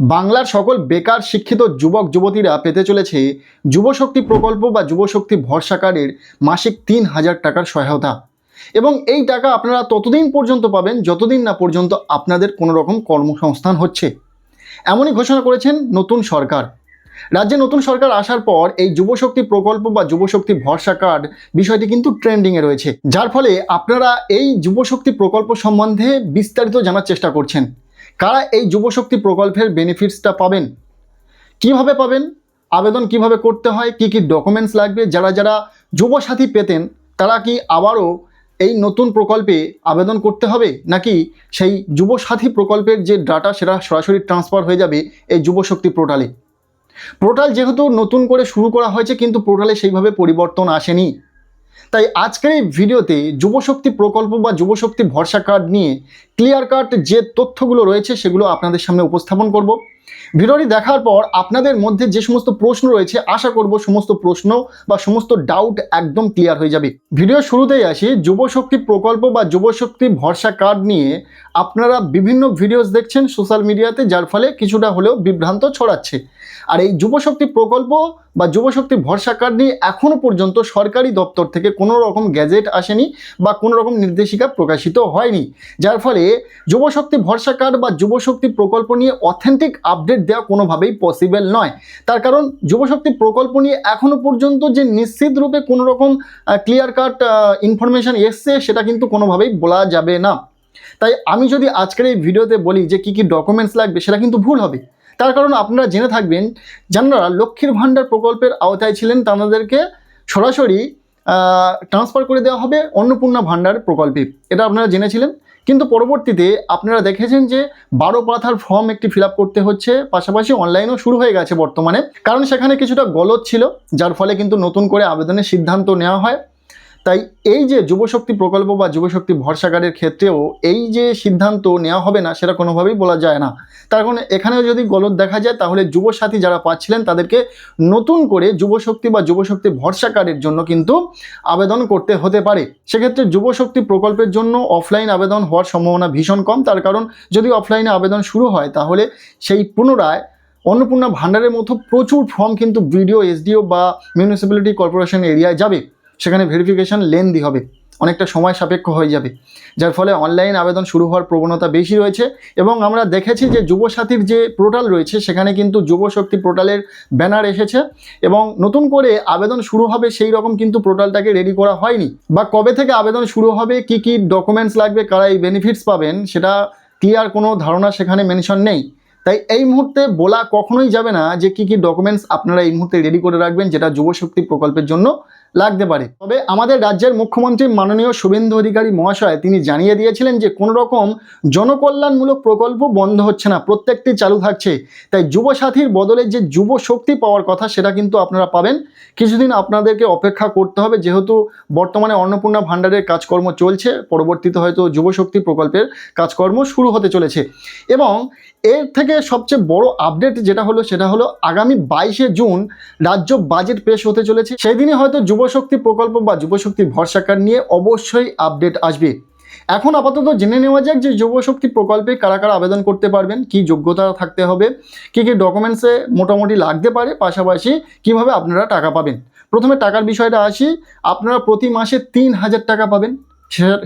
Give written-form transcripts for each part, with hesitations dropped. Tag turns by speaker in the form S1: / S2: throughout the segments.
S1: বাংলার সকল বেকার শিক্ষিত যুবক যুবতীরা পেতে চলেছে যুবশক্তি প্রকল্প বা যুবশক্তি ভরসা কার্ডের মাসিক ৩,০০০ টাকার সহায়তা। এবং এই টাকা আপনারা ততদিন পর্যন্ত পাবেন যতদিন না পর্যন্ত আপনাদের কোনো রকম কর্মসংস্থান হচ্ছে। এমনই ঘোষণা করেছেন নতুন সরকার। রাজ্যে নতুন সরকার আসার পর এই যুবশক্তি প্রকল্প বা যুবশক্তি ভরসা কার্ড বিষয়টি কিন্তু ট্রেন্ডিংয়ে রয়েছে, যার ফলে আপনারা এই যুবশক্তি প্রকল্প সম্বন্ধে বিস্তারিত জানার চেষ্টা করছেন। কারা এই যুবশক্তি প্রকল্পের বেনিফিটসটা পাবেন, কিভাবে পাবেন, আবেদন কিভাবে করতে হয়, কি কি ডকুমেন্টস লাগবে, যারা যারা যুবসাথী পেতেন তারা কি আবারও এই নতুন প্রকল্পে আবেদন করতে হবে, নাকি সেই যুবসাথী প্রকল্পের যে ডাটা সেটা সরাসরি ট্রান্সফার হয়ে যাবে এই যুবশক্তি পোর্টালে। পোর্টাল যেহেতু নতুন করে শুরু করা হয়েছে কিন্তু পোর্টালে সেইভাবে পরিবর্তন আসেনি, তাই আজকের এই ভিডিওতে যুবশক্তি প্রকল্প বা যুবশক্তি ভরসা কার্ড নিয়ে ক্লিয়ার কাট যে তথ্যগুলো রয়েছে সেগুলো আপনাদের সামনে উপস্থাপন করব। ভিডিওটি দেখার পর আপনাদের মধ্যে যে সমস্ত প্রশ্ন রয়েছে আশা করব সমস্ত প্রশ্ন বা সমস্ত ডাউট একদম ক্লিয়ার হয়ে যাবে। ভিডিও শুরুতেই আসি, যুবশক্তি প্রকল্প বা যুবশক্তি ভরসা কার্ড নিয়ে আপনারা বিভিন্ন ভিডিওস দেখছেন সোশ্যাল মিডিয়াতে, যার ফলে কিছুটা হলেও বিভ্রান্ত ছড়াচ্ছে। আর এই যুবশক্তি প্রকল্প বা যুবশক্তি ভরসা কার্ড নিয়ে এখনও পর্যন্ত সরকারি দপ্তর থেকে কোনো রকম গ্যাজেট আসেনি বা কোনো রকম নির্দেশিকা প্রকাশিত হয়নি, যার ফলে যুবশক্তি ভরসা কার্ড বা যুবশক্তি প্রকল্প নিয়ে অথেন্টিক আপডেট দেওয়া কোনোভাবেই পসিবল নয়। তার কারণ যুবশক্তি প্রকল্প নিয়ে এখনও পর্যন্ত যে নিশ্চিত রূপে কোনো রকম ক্লিয়ার কাট ইনফরমেশান এসছে সেটা কিন্তু কোনোভাবেই বলা যাবে না। তাই আমি যদি আজকের এই ভিডিওতে বলি যে কী কী ডকুমেন্টস লাগবে সেটা কিন্তু ভুল হবে। তার কারণ আপনারা জেনে থাকবেন, যারা লক্ষ্মীর ভাণ্ডার প্রকল্পের আওতায় ছিলেন তাদেরকে সরাসরি ট্রান্সফার করে দেওয়া হবে অন্নপূর্ণা ভাণ্ডার প্রকল্পে, এটা আপনারা জেনেছিলেন। কিন্তু পরবর্তীতে আপনারা দেখেছেন যে 12 পাতার ফর্ম একটি ফিল আপ করতে হচ্ছে, পাশাপাশি অনলাইনও শুরু হয়ে গেছে বর্তমানে, কারণ সেখানে কিছুটা গলদ ছিল, যার ফলে কিন্তু নতুন করে আবেদনের সিদ্ধান্ত নেওয়া হয়। তাই এই যে যুবশক্তি প্রকল্প বা যুবশক্তি ভরসা কার্ডের ক্ষেত্রেও এই যে সিদ্ধান্ত নেওয়া হবে না সেটা কোনোভাবেই বলা যায় না। তার কারণে এখানেও যদি গলদ দেখা যায় তাহলে যুবসাথী যারা পাচ্ছিলেন তাদেরকে নতুন করে যুবশক্তি বা যুবশক্তি ভরসা কার্ডের জন্য কিন্তু আবেদন করতে হতে পারে। সেক্ষেত্রে যুবশক্তি প্রকল্পের জন্য অফলাইন আবেদন হওয়ার সম্ভাবনা ভীষণ কম। তার কারণ যদি অফলাইনে আবেদন শুরু হয় তাহলে সেই পুনরায় অন্নপূর্ণা ভাণ্ডারের মতো প্রচুর ফর্ম কিন্তু বিডিও, এসডিও বা মিউনিসিপ্যালিটি কর্পোরেশন এরিয়ায় যাবে, সেখানে ভেরিফিকেশান লেন্দি হবে, অনেকটা সময় সাপেক্ষ হয়ে যাবে, যার ফলে অনলাইন আবেদন শুরু হওয়ার প্রবণতা বেশি রয়েছে। এবং আমরা দেখেছি যে যুবসাথীর যে পোর্টাল রয়েছে সেখানে কিন্তু যুবশক্তি পোর্টালের ব্যানার এসেছে এবং নতুন করে আবেদন শুরু হবে সেই রকম কিন্তু পোর্টালটাকে রেডি করা হয়নি, বা কবে থেকে আবেদন শুরু হবে, কি কি ডকুমেন্টস লাগবে, কারা এই বেনিফিটস পাবেন সেটা ক্লিয়ার কোনো ধারণা সেখানে মেনশন নেই। তাই এই মুহূর্তে বলা কখনোই যাবে না যে কি কি ডকুমেন্টস আপনারা এই মুহূর্তে রেডি করে রাখবেন যেটা যুবশক্তি প্রকল্পের জন্য লাগতে পারে। তবে আমাদের রাজ্যের মুখ্যমন্ত্রী মাননীয় শুভেন্দু অধিকারী মহাশয় তিনি জানিয়ে দিয়েছিলেন যে কোনো রকম জনকল্যাণমূলক প্রকল্প বন্ধ হচ্ছে না, প্রত্যেকটি চালু থাকছে। তাই যুবসাথীর বদলে যে যুবশক্তি পাওয়ার কথা সেটা কিন্তু আপনারা পাবেন। কিছুদিন আপনাদেরকে অপেক্ষা করতে হবে, যেহেতু বর্তমানে অন্নপূর্ণা ভাণ্ডারের কাজকর্ম চলছে, পরবর্তীতে হয়তো যুবশক্তি প্রকল্পের কাজকর্ম শুরু হতে চলেছে। এবং এর থেকে সবচেয়ে বড় আপডেট যেটা হলো সেটা হলো আগামী 22শে জুন রাজ্য বাজেট পেশ হতে চলেছে। সেই দিনে হয়তো যুবশক্তি প্রকল্প বা যুবশক্তি ভরসা কার্ড নিয়ে অবশ্যই আপডেট আসবে। এখন আপাতত জেনে নেওয়া যাক যে যুবশক্তি প্রকল্পে কারা কারা আবেদন করতে পারবেন, কি যোগ্যতা থাকতে হবে, কী কী ডকুমেন্টসে মোটামুটি লাগতে পারে, পাশাপাশি কিভাবে আপনারা টাকা পাবেন। প্রথমে টাকার বিষয়টা আসি। আপনারা প্রতি মাসে 3,000 টাকা পাবেন,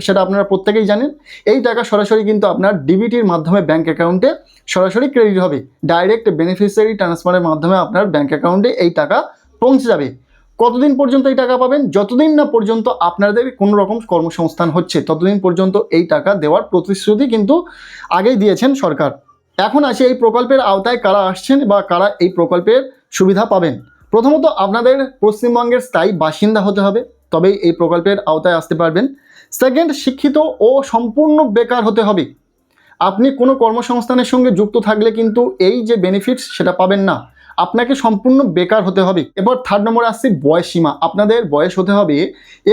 S1: সেটা আপনারা প্রত্যেকেই জানেন। এই টাকা সরাসরি কিন্তু আপনার ডিবিটির মাধ্যমে ব্যাঙ্ক অ্যাকাউন্টে সরাসরি ক্রেডিট হবে, ডাইরেক্ট বেনিফিশিয়ারি ট্রান্সফারের মাধ্যমে আপনার ব্যাঙ্ক অ্যাকাউন্টে এই টাকা পৌঁছে যাবে। কতদিন পর্যন্ত এই টাকা পাবেন? যতদিন না পর্যন্ত আপনাদের কোনো রকম কর্মসংস্থান হচ্ছে ততদিন পর্যন্ত এই টাকা দেওয়ার প্রতিশ্রুতি কিন্তু আগেই দিয়েছেন সরকার। এখন আসে এই প্রকল্পের আওতায় কারা আসছেন বা কারা এই প্রকল্পের সুবিধা পাবেন। প্রথমত আপনাদের পশ্চিমবঙ্গের স্থায়ী বাসিন্দা হতে হবে, তবেই এই প্রকল্পের আওতায় আসতে পারবেন। সেকেন্ড, শিক্ষিত ও সম্পূর্ণ বেকার হতে হবে। আপনি কোনো কর্মসংস্থানের সঙ্গে যুক্ত থাকলে কিন্তু এই যে বেনিফিটস সেটা পাবেন না, আপনাকে সম্পূর্ণ বেকার হতে হবে। এবার থার্ড নম্বরে আসছে বয়স সীমা। আপনাদের বয়স হতে হবে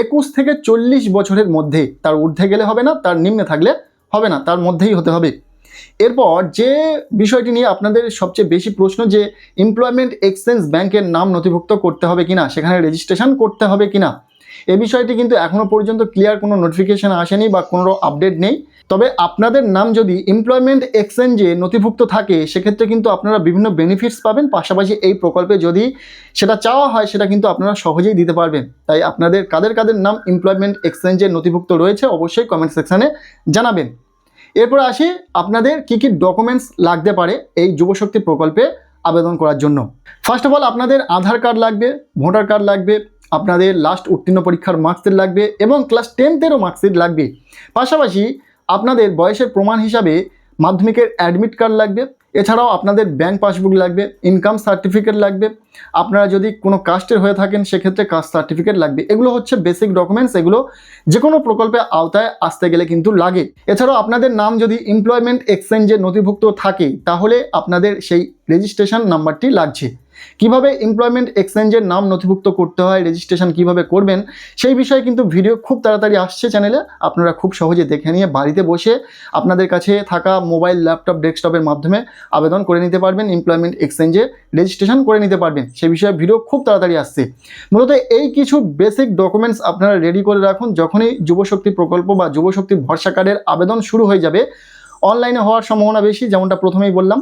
S1: 21 থেকে 40 বছরের মধ্যে, তার ঊর্ধ্বে গেলে হবে না, তার নিম্নে থাকলে হবে না, তার মধ্যেই হতে হবে। এরপর যে বিষয়টি নিয়ে আপনাদের সবচেয়ে বেশি প্রশ্ন যে এমপ্লয়মেন্ট এক্সচেঞ্জ ব্যাংকের নাম নথিভুক্ত করতে হবে কিনা, সেখানে রেজিস্ট্রেশন করতে হবে কিনা, এই বিষয়টি কিন্তু এখনও পর্যন্ত ক্লিয়ার কোনো নোটিফিকেশান আসেনি বা কোনো আপডেট নেই। তবে আপনাদের নাম যদি এমপ্লয়মেন্ট এক্সচেঞ্জে নথিভুক্ত থাকে সেক্ষেত্রে কিন্তু আপনারা বিভিন্ন বেনিফিটস পাবেন, পাশাপাশি এই প্রকল্পে যদি সেটা চাওয়া হয় সেটা কিন্তু আপনারা সহজেই দিতে পারবেন। তাই আপনাদের কাদের কাদের নাম এমপ্লয়মেন্ট এক্সচেঞ্জে নথিভুক্ত রয়েছে অবশ্যই কমেন্ট সেকশানে জানাবেন। এরপর আসি আপনাদের কি কি ডকুমেন্টস লাগতে পারে এই যুবশক্তি প্রকল্পে আবেদন করার জন্য। ফার্স্ট অফ অল আপনাদের আধার কার্ড লাগবে, ভোটার কার্ড লাগবে, আপনাদের লাস্ট উত্তীর্ণ পরীক্ষার মার্কশিট লাগবে এবং ক্লাস 10-এরও মার্কশিট লাগবে। পাশাপাশি আপনাদের বয়সের প্রমাণ হিসাবে মাধ্যমিকের অ্যাডমিট কার্ড লাগবে। এছাড়াও আপনাদের ব্যাংক পাসবুক লাগবে, ইনকাম সার্টিফিকেট লাগবে, আপনারা যদি কোনো কাস্টের হয়ে থাকেন সেক্ষেত্রে কাস্ট সার্টিফিকেট লাগবে। এগুলো হচ্ছে বেসিক ডকুমেন্টস, এগুলো যে কোনো প্রকল্পের আওতায় আসতে গেলে কিন্তু লাগে। এছাড়াও আপনাদের নাম যদি এমপ্লয়মেন্ট এক্সচেঞ্জে নথিভুক্ত থাকে তাহলে আপনাদের সেই রেজিস্ট্রেশন নাম্বারটি লাগছে। কিভাবে এমপ্লয়মেন্ট এক্সচেঞ্জের নাম নথিভুক্ত করতে হয়, রেজিস্ট্রেশন কিভাবে করবেন সেই বিষয়ে কিন্তু ভিডিও খুব তাড়াতাড়ি আসছে চ্যানেলে। আপনারা খুব সহজে দেখে নিয়ে বাড়িতে বসে আপনাদের কাছে থাকা মোবাইল, ল্যাপটপ, ডেস্কটপের মাধ্যমে আবেদন করে নিতে পারবেন, এমপ্লয়মেন্ট এক্সচেঞ্জে রেজিস্ট্রেশন করে নিতে পারবেন। সেই বিষয়ে ভিডিও খুব তাড়াতাড়ি আসছে। মূলত এই কিছু বেসিক ডকুমেন্টস আপনারা রেডি করে রাখুন। যখনই যুবশক্তি প্রকল্প বা যুবশক্তি ভরসা কার্ডের আবেদন শুরু হয়ে যাবে, অনলাইনে হওয়ার সম্ভাবনা বেশি, যেমনটা প্রথমেই বললাম,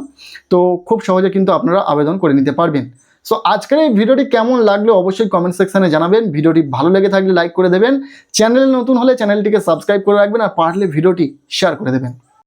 S1: তো খুব সহজে কিন্তু আপনারা আবেদন করে নিতে পারবেন। সো আজকের এই ভিডিওটি কেমন লাগলো অবশ্যই কমেন্ট সেকশানে জানাবেন। ভিডিওটি ভালো লেগে থাকলে লাইক করে দেবেন, চ্যানেলে নতুন হলে চ্যানেলটিকে সাবস্ক্রাইব করে রাখবেন, আর পারলে ভিডিওটি শেয়ার করে দেবেন।